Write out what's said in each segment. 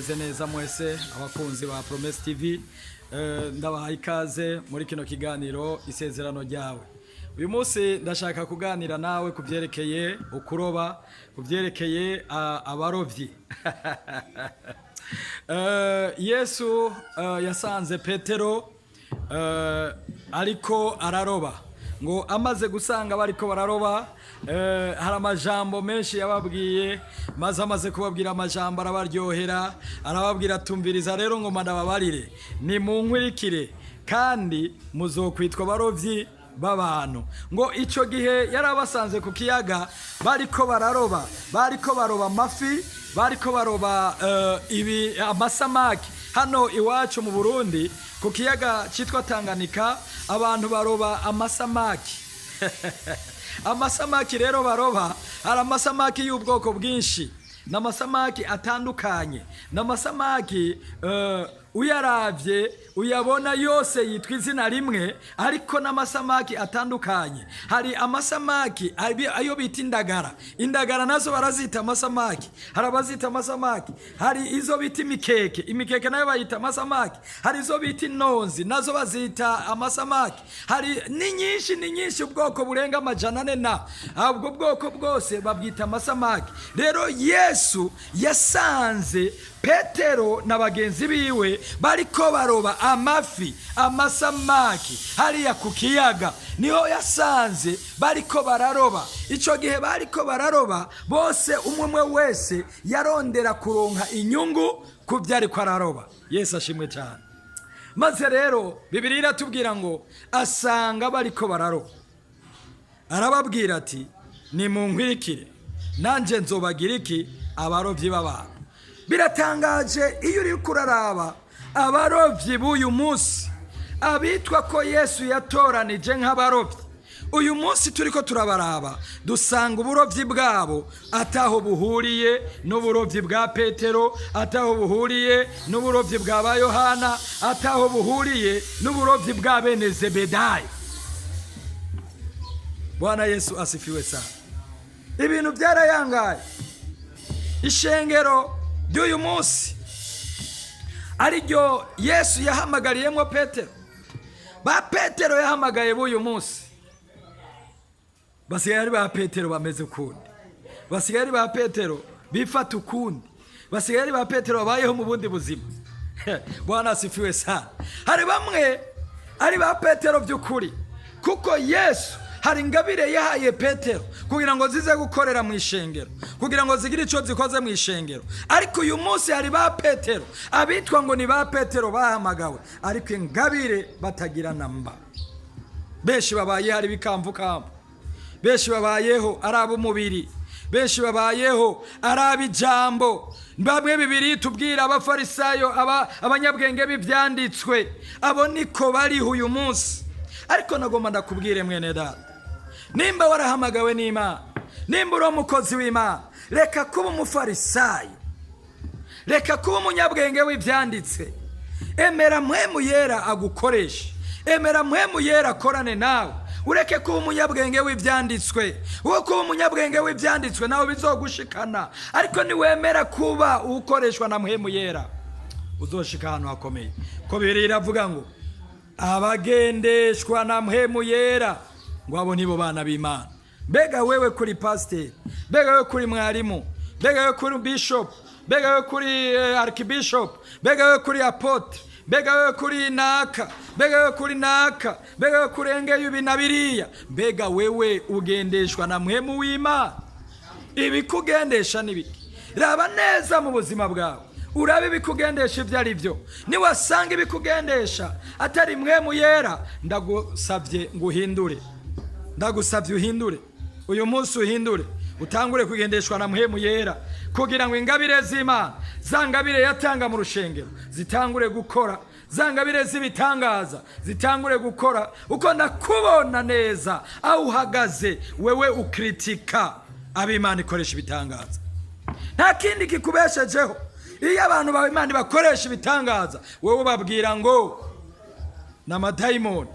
mumeze neza mwese abakunzi ba Promesse TV, ndabahaye ikaze muri kino kiganiro isezerano ryawe. Uyu munsi ndashaka kuganira nawe kubyerekeye ukuroba, kubyerekeye abarovyi. Yesu yasanze Petero ariko araroba, ngo amaze gusanga bariko bararoba, hari amajambo menshi yababwiye, maze amaze kubabwira amajambo arabaryohera, arababwira tumviriza rero ngo madababarire ni munkwirikire kandi muzokwitwa barovyi b'abantu. Ngo ico gihe yarabasanze ku kiyaga bariko bararoba, bariko baroba amafi, bariko baroba amasamaki. Hano iwacu mu Burundi ku kiyaga citwa Tanganyika abantu baroba amasamaki. Amasamaki rero baroba, hari amasamaki y'ubwoko bwinshi, n'amasamaki atandukanye, n'amasamaki uyaravye uyabona yose yitwa izina rimwe, ariko n'amasamaki atandukanye. Hari amasamaki ayo bita indagara, indagara nazo barazita amasamaki, hari abazita amasamaki. Hari izo bita imikeke, imikeke nayo bayita amasamaki. Hari izo bita inonzi, nazo bazita amasamaki. Hari ni nyinshi ubwoko burenga amajana ane na ubwo bwoko bwose babwita amasamaki. Rero Yesu yasanze Petero na bagenzi biwe bariko baroba amafi, amasamaki hariya ku kiyaga, niho yasanze bariko bararoba. Ico gihe bariko bararoba bose, umwe wese yarondera kuronka inyungu ku byo ariko araroba. Yesu ashimwe cyane. Maze rero Bibiliya iratubwira ngo asanga bariko bararoba, arababwira ati nimunkwirikire nanje nzobagira iki? Abarovyi b'abantu. Biratangaje iyo uri kuraraba abarovyi b'uyu munsi, abitwa ko Yesu yatoranije nk'abarovyi. Uyu munsi turiko turabaraba, dusanga uburovyi bwabo ataho buhuriye n'uburovyi bwa Petero, ataho buhuriye n'uburovyi bwa ba Yohana, ataho buhuriye n'uburovyi bwa bene Zebedayo. Bwana Yesu asifiwe sana. Ibintu byarayangaye. Ishengero ry'uyu munsi ariryo Yesu yahamagariyemo Petero, ba Petero yahamagaye b'uyu munsi basigaye ari ba Petero bameze ukundi, basigaye ari ba Petero bifata ukundi, basigaye ari ba Petero babayeho mu bundi buzima. Bwana asifiwe sana. Hari bamwe ari ba Petero by'ukuri, kuko Yesu hari ingabire yahaye Petero kugira ngo zize gukorera mu ishengero, kugira ngo zigire ico zikoze mu ishengero. Ariko uyu munsi hari ba Petero abitwa ngo ni ba Petero bahamagawe, ariko ingabire batagira namba. Benshi babaye hari bikamvukamvu, benshi babayeho ari ab'umubiri, benshi babayeho ari ab'ijambo. Bamwe Bibiliya tubwira abafarisayo, abanyabwenge b'ivyanditswe, abo niko bari uyu munsi. Ariko nagomba ndakubwire mwene data, nimba warahamagawe n'Imana, nimba uri umukozi w'Imana, reka kuba umufarisayo, reka kuba umunyabwenge w'ivyanditse. Emera mpwemu yera agukoreshe, emera mpwemu yera akorane nawe. Ureke kuba umunyabwenge w'ivyanditswe. Uwo kuba umunyabwenge w'ivyanditswe nawe bizogushikana, ariko niwemera kuba ukoreshwa na mpwemu yera uzoshika ahantu hakomeye. Ko Bibiliya iravuga ngo abagendeshwa na mpwemu yera ngo abo nibo bana b'Imana. Mbega wewe kuri pastor, mbega wewe kuri mwarimu, mbega wewe kuri bishop, mbega wewe kuri archbishop, mbega wewe kuri apotre, mbega wewe kuri naka, mbega wewe kuri naka, mbega wewe kuri engeye ibi na biriya, mbega wewe ugendeshwa na mpwemu w'Imana. Ibikugendesha nibiki? Raba neza mu buzima bwawe, urabe ibikugendesha ibyo ari byo. Niwasanga ibikugendesha atari mpwemu yera, ndagusavye ngo uhindure, ndagusavye uhindure. Uyu munsi uhindure, utangure kugendeshwa na mpwemu yera, kugira ngo ingabire z'Imana, za ngabire yatanga mu rushengero, zitangure gukora, za ngabire z'ibitangaza zitangure gukora. Uko ndakubona neza aho uhagaze, wewe ukritika ab'Imana ikoresha ibitangaza. Nta kindi kikubeshejeho. Iyo abantu bawe Imana bakoresha ibitangaza, wowe babwira ngo n'amadayimoni,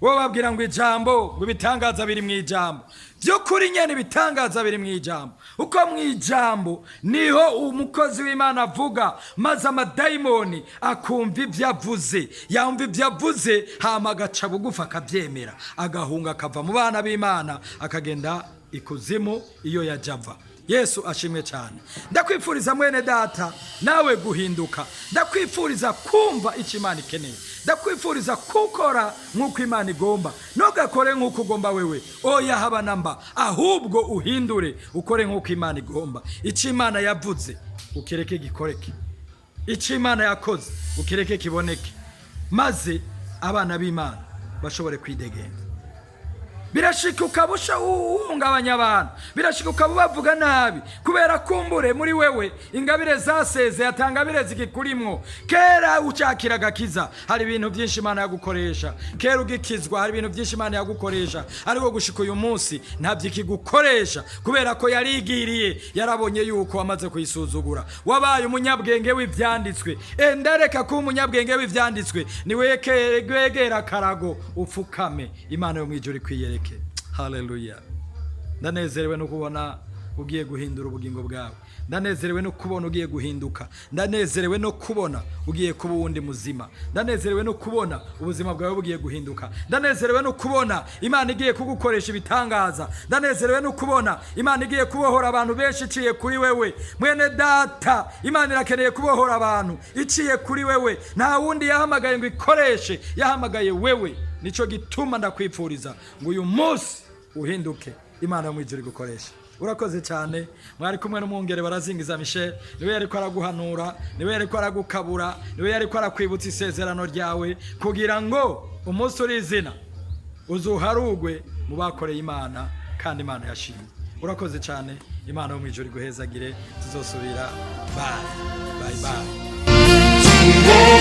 wowe babwira ngo ijambo, ngo ibitangaza biri mu ijambo. By'ukuri nyene ibitangaza biri mu ijambo, uko mu ijambo niho umukozi w'Imana avuga, maze amadayimoni akumva ibyo avuze, yumva ibyo avuze, hama agaca bugufi akabyemera, agahunga akava mu bana b'Imana akagenda ikuzimu iyo yajava. Yesu ashimwe cyane. Ndakwifuriza mwene data nawe guhinduka, ndakwifuriza kumva icyo Imana ikeneye, ndakwifuriza gukora nk'uko Imana igomba, ntugakore nk'uko ugomba wewe, oya haba namba, ahubwo uhindure ukore nk'uko Imana igomba. Icyo Imana yavuze ukireke gikoreke, icyo Imana yakoze ukireke kiboneke, maze abana b'Imana bashobore kwidegembya. Birashika ukabusha uhungabanya abantu, birashika ukabubavuga nabi, kubera kumbure muri wewe ingabire zaseze, yatangabire zikikurimwo. Kera ucakira gakiza, hari ibintu byinshi Imana yagukoresha. Kera ugikizwa, hari ibintu byinshi Imana yagukoresha, ariko gushika uyu munsi ntabyo ikigukoresha, kubera ko yarigiriye, yarabonye yuko wamaze kuyisuzugura. Wabaye umunyabwenge w'ivyanditswe, ndareka ko umunyabwenge w'ivyanditswe niwe kwegera karago ufukame, Imana yo mwijuru kwiyereka. Haleluya. Ndanezerewe no kubona ugiye guhindura ubugingo bwawe, ndanezerewe no kubona ugiye guhinduka, ndanezerewe no kubona ugiye kuba uwundi muzima, ndanezerewe no kubona ubuzima bwawe bugiye guhinduka, ndanezerewe no kubona Imana igiye kugukoresha ibitangaza, ndanezerewe no kubona Imana igiye kubohora abantu benshi iciye kuri wewe. Mwene data, Imana irakeneye kubohora abantu iciye kuri wewe, nta wundi yahamagaye ngo ikoreshe, yahamagaye wewe. Nico gituma ndakwipfuriza ngo uyu munsi uhinduke, Imana mu ijuru gukoresha. Urakoze cyane. Mwari kumwe n'umwungere Barazingiza Michel, niwe yariko araguhanura, niwe yariko aragukabura, niwe yariko arakwibutsa isezerano ryawe, kugira ngo umunsi uri izina uzuharugwe mu bakoreye Imana, kandi Imana yashimye. Urakoze cyane. Imana mu ijuru guhezagire. Tuzosubira. Bye bye.